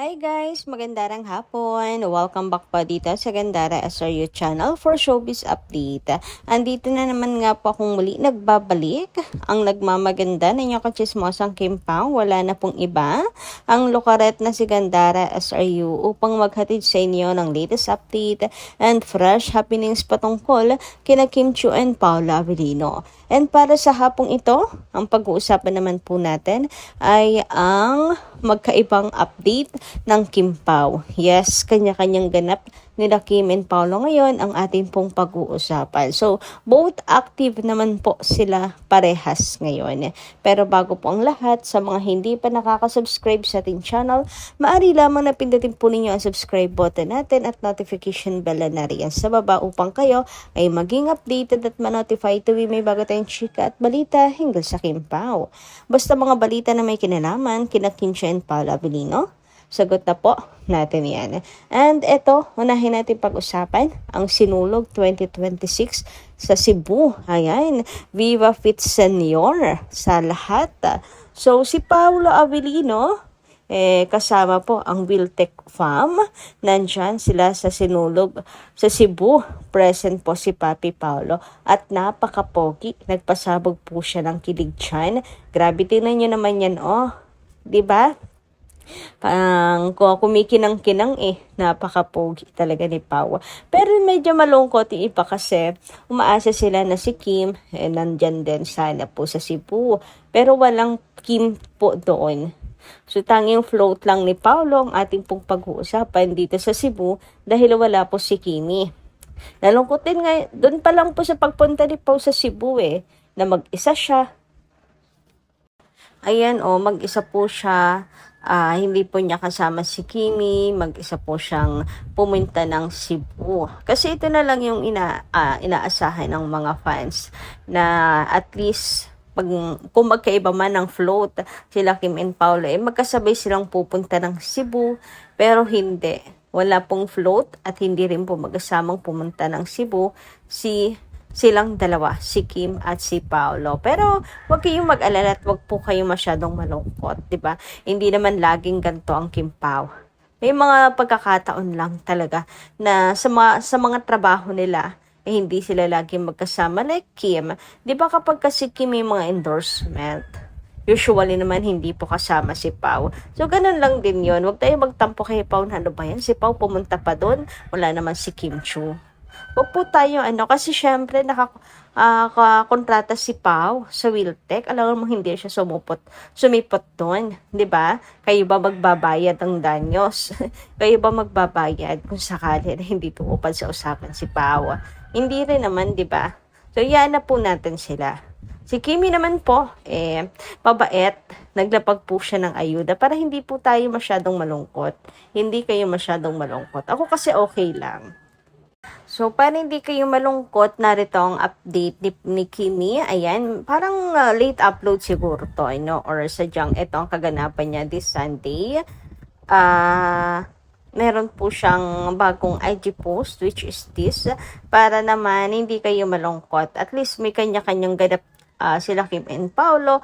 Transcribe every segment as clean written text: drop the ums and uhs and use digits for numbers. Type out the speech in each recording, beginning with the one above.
Hi guys! Magandang hapon! Welcome back po dito sa Gandara SRU channel for showbiz update. Andito na naman nga po akong muli nagbabalik. Ang nagmamaganda na inyong kachismosang Kim Pao, wala na pong iba. Ang lukaret na si Gandara SRU upang maghatid sa inyo ng latest update and fresh happenings patungkol kina Kim Chiu and Paula Avellino. And para sa hapong ito, ang pag-uusapan naman po natin ay ang magkaibang update ng Kim Pao. Yes, kanya-kanyang ganap nila Kim and Paolo ngayon ang ating pong pag-uusapan. So, both active naman po sila parehas ngayon. Pero bago po ang lahat, sa mga hindi pa nakaka-subscribe sa ating channel, maaari lamang na pindutin po ninyo ang subscribe button natin at notification bell na riyan sa baba upang kayo ay maging updated at ma-notify tuwing may bago tayong chika at balita hinggil sa Kim Pao. Basta mga balita na may kinalaman kina Kim Chiu and Paula Avellino, sagot na po natin yan. And ito, unahin natin pag-usapan ang Sinulog 2026 sa Cebu. Ayan, Viva Fit Senior sa lahat. So, si Paula Avellino, kasama po ang Wiltec Farm. Nandyan sila sa Sinulog sa Cebu. Present po si Papi Paolo at napakapogi. Nagpasabog po siya ng kilig tiyan. Grabe, tingnan nyo naman yan, oh. Diba? Parang kumikinang-kinang napakapogi talaga ni Pao. Pero medyo malungkot yung iba kasi umaasa sila na si Kim nandyan din sana po sa Cebu. Pero walang Kim po doon. So tanging float lang ni Paolo ang ating pong pag-uusapan dito sa Cebu dahil wala po si Kimi. Nalungkot din nga, doon pa lang po sa pagpunta ni Pao sa Cebu na mag-isa siya. Ayan mag-isa po siya. Hindi po niya kasama si Kimi, mag-isa po siyang pumunta ng Cebu. Kasi ito na lang yung inaasahan ng mga fans na at least kung magkaiba man ng float sila Kim and Paolo, magkasabay silang pupunta ng Cebu, pero hindi. Wala pong float at hindi rin po magkasamang pumunta ng Cebu silang dalawa, si Kim at si Paolo. Pero wag kayong mag-alala at wag po kayong masyadong malungkot, 'di ba? Hindi naman laging ganito ang Kim Pao. May mga pagkakataon lang talaga na sa mga trabaho nila hindi sila laging magkasama like Kim. 'Di ba kapag kasi Kim may mga endorsement, usually naman hindi po kasama si Pao. So, ganun lang din yon. Huwag tayo magtampo kay Pao na ano ba yan? Si Pao pumunta pa doon. Wala naman si Kim Chiu. Huwag po tayo, kasi syempre, nakakontrata si Pao sa Wiltec. Alam mo, hindi siya sumipot doon. Di ba? Kayo ba magbabayad ng danyos? Kayo ba magbabayad kung sakali na hindi tumupad sa usapan si Pao? Hindi rin naman, di ba? So, yan na po natin sila. Si Kimi naman po, mabait. Naglapag po siya ng ayuda para hindi po tayo masyadong malungkot. Hindi kayo masyadong malungkot. Ako kasi okay lang. So, para hindi kayo malungkot, narito ang update ni Kimi. Ayan, parang late upload siguro to, or sadyang ito ang kaganapan niya this Sunday. Meron po siyang bagong IG post, which is this, para naman hindi kayo malungkot. At least may kanya-kanyang ganap sila Kim and Paolo.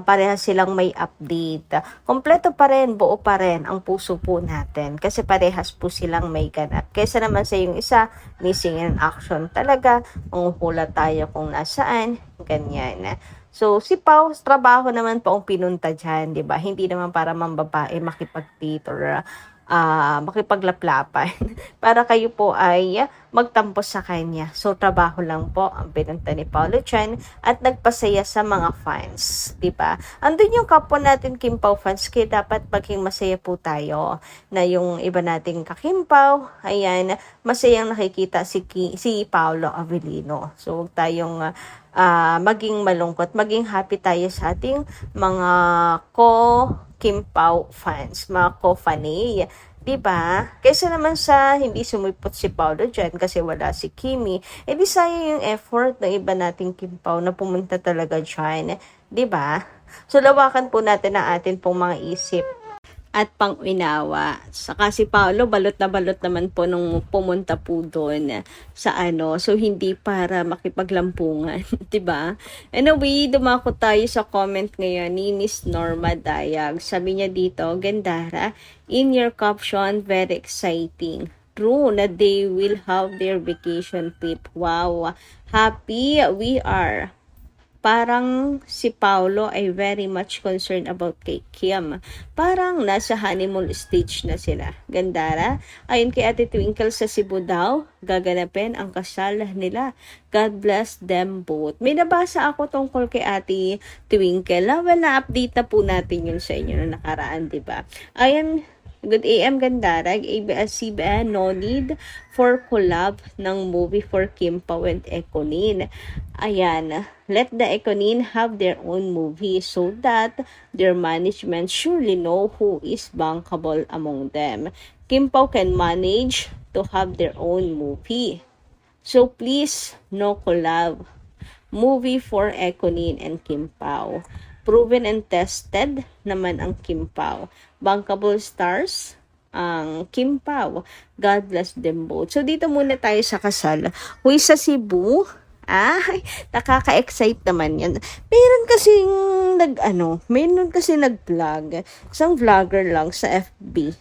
Parehas silang may update. Kompleto pa rin, buo pa rin ang puso po natin kasi parehas po silang may ganap. Kaysa naman sa yung isa, missing in action talaga, manguhula tayo kung nasaan, ganyan. So, si Pao, trabaho naman po ang pinunta dyan, di ba? Hindi naman para mambabae makipag-date or makipaglaplapan para kayo po ay magtampo sa kanya. So, trabaho lang po ang pinunta ni Paolo Chan at nagpasaya sa mga fans, di ba? Andun yung kapwa natin Kim Pao fans, kaya dapat maging masaya po tayo na yung iba nating ka-Kim Pao, ayan, masayang nakikita si Paolo Avellino. So, huwag tayong maging malungkot, maging happy tayo sa ating mga Kim Pao fans, mga ko-fanay, diba? Kaysa naman sa hindi sumipot si Paolo dyan kasi wala si Kimi, di sayang yung effort ng iba nating Kim Pao na pumunta talaga dyan, diba? So, lawakan po natin ang atin pong mga isip. at pang-unawa. Saka si Paolo, balot na balot naman po nung pumunta po doon sa ano. So, hindi para makipaglampungan, 'di ba? Anyway, dumako tayo sa comment ngayon ni Miss Norma Dayag. Sabi niya dito, Gandara, in your caption, very exciting. True na they will have their vacation trip. Wow, happy we are. Parang si Paolo ay very much concerned about kay Kim. Parang nasa honeymoon stage na sila. Gandara, ayon kay Ate Twinkle sa Cebu daw, gaganapin ang kasal nila. God bless them both. May nabasa ako tungkol kay Ate Twinkle. Well, na-update na po natin yun sa inyo na nakaraan, diba? Ayan, good AM Gandara, ABS-CBN, no need for collab ng movie for Kim Pao and Econin. Ayan, let the Econin have their own movie so that their management surely know who is bankable among them. Kim Pao can manage to have their own movie. So please, no collab. Movie for Econin and Kim Pao. Proven and tested naman ang Kim Pao. Bankable stars ang Kim Pao. God bless them both. So dito muna tayo sa kasal. Huy sa Cebu. Ay, nakaka-excite naman yan. Meron kasi nag-vlog. Isang vlogger lang sa FB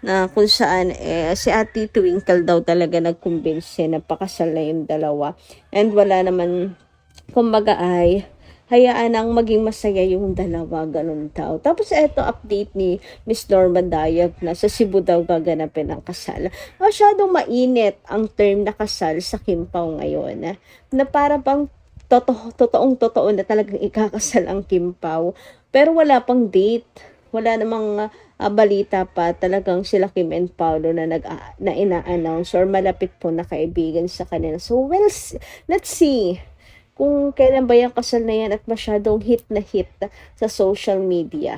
na kung saan si Ate Twinkle daw talaga nag-convince na pakasal na yung dalawa. And wala naman, kumbaga ay hayaan ang maging masaya yung dalawa, ganun daw. Tapos eto update ni Miss Norma Dayag na sa Cebu daw gaganapin ang kasal. Masyadong mainit ang term na kasal sa Kim Pao ngayon. Na para bang totoo na talagang ikakasal ang Kim Pao. Pero wala pang date. Wala namang balita pa talagang sila Kim and Paolo na ina-announce or malapit po na kaibigan sa kanila. So well, let's see kung kailan ba yung kasal na yan at masyadong hit na hit sa social media.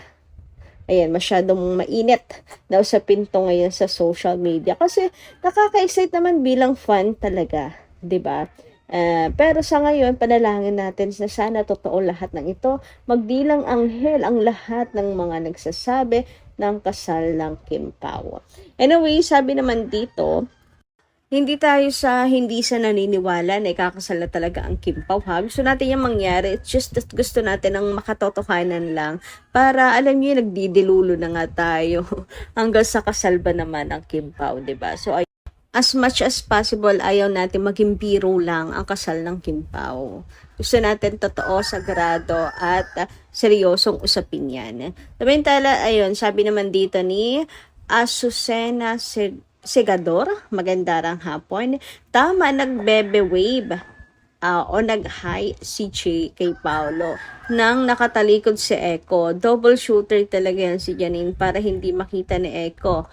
Ayan, masyadong mainit daw sa pinto ngayon sa social media. Kasi nakaka-excite naman bilang fan talaga, 'di ba? Pero sa ngayon, panalangin natin na sana totoo lahat ng ito. Magdilang anghel ang lahat ng mga nagsasabi ng kasal ng Kim Pao. Anyway, sabi naman dito, hindi sa naniniwala na ikakasal na talaga ang Kim Pao, ha? Gusto natin yung mangyari. It's just that gusto natin ang makatotohanan lang. Para, alam niyo, nagdidilulo na nga tayo. Hanggang sa kasal ba naman ang Kim Pao, diba? So, as much as possible, ayaw natin maging biro lang ang kasal ng Kim Pao. Gusto natin totoo, sagrado, at seryosong usapin yan. Samantala, ayun, sabi naman dito ni Azucena Segador, magandang hapon. Tama, nagbebe wave o nag-hi si kay Paolo nang nakatalikod si Echo. Double shooter talaga yan si Janine para hindi makita ni Echo.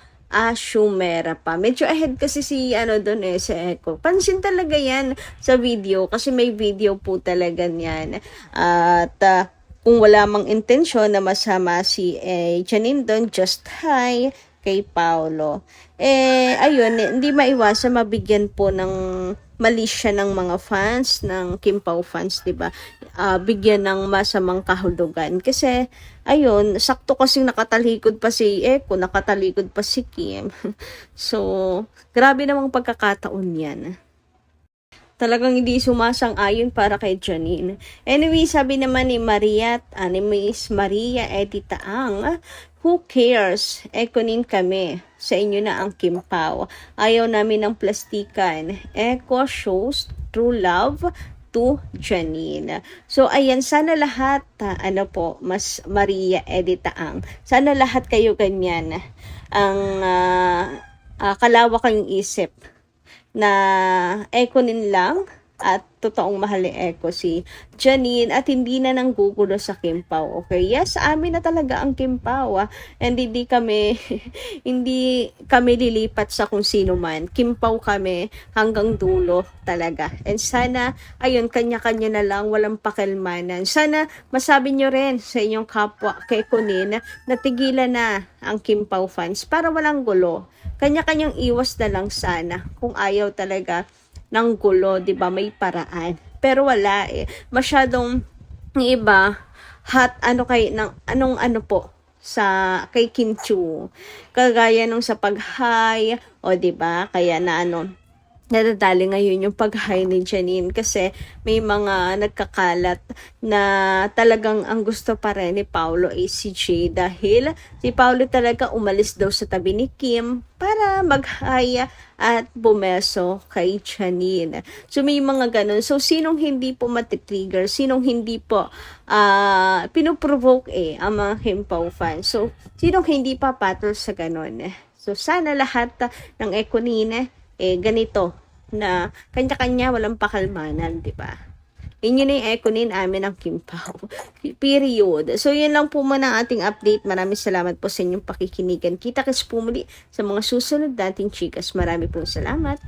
Shumera pa. Medyo ahead kasi si doon si Echo. Pansin talaga yan sa video kasi may video po talaga yan. At kung wala mang intensyon na masama si Janine doon, just hi kay Paolo. Ayun, hindi maiwasan mabigyan po ng mali siya ng mga fans, ng Kim Pao fans, diba? Bigyan ng masamang kahulugan. Kasi, ayun, sakto kasing nakatalikod pa si Echo, nakatalikod pa si Kim. So, grabe namang pagkakataon yan. Talagang hindi sumasang-ayon para kay Janine. Anyway, sabi naman ni Miss Maria Edita Ang, who cares? Ekonin kami. Sa inyo na ang Kim Pao. Ayaw namin ng plastikan. Echo shows true love to Janine. So, ayan, sana lahat, Mas Maria Edita Ang, sana lahat kayo ganyan. Ang kalawak kayong isip na Ekonin lang at totoong mahal ni Echo si Janine at hindi na nanggugulo sa Kim Pao. Okay? Yes, amin na talaga ang Kim Pao. And hindi kami lilipat sa kung sino man. Kim Pao kami hanggang dulo talaga. And sana, ayun, kanya-kanya na lang, walang pakilmanan. Sana masabi nyo rin sa inyong kapwa kay Kunin na tigilan na ang Kim Pao fans para walang gulo. Kanya-kanyang iwas na lang sana kung ayaw talaga ng gulo, 'di ba? May paraan. Pero wala Masyadong iba anong kay Kim Chu. Kagaya nung sa pag-high, o 'di ba? Kaya na nadadali ngayon yung pag-high ni Janine kasi may mga nagkakalat na talagang ang gusto pa rin ni Paulo ay si Jay dahil si Paulo talaga umalis daw sa tabi ni Kim para mag-high at bumeso kay Janine. So may mga ganun. So sinong hindi po matitrigger, sinong hindi po pinoprovoke ang mga Kim Pao fans. So sinong hindi papatol sa ganun. So sana lahat ng Econine ganito na kanya-kanya walang pakalmanan, di ba? Yun na yung Econine amin ng Kim Pao. Period. So, yun lang po muna ang ating update. Maraming salamat po sa inyong pakikinigan. Kita-kits po muli sa mga susunod nating chikas. Marami pong salamat.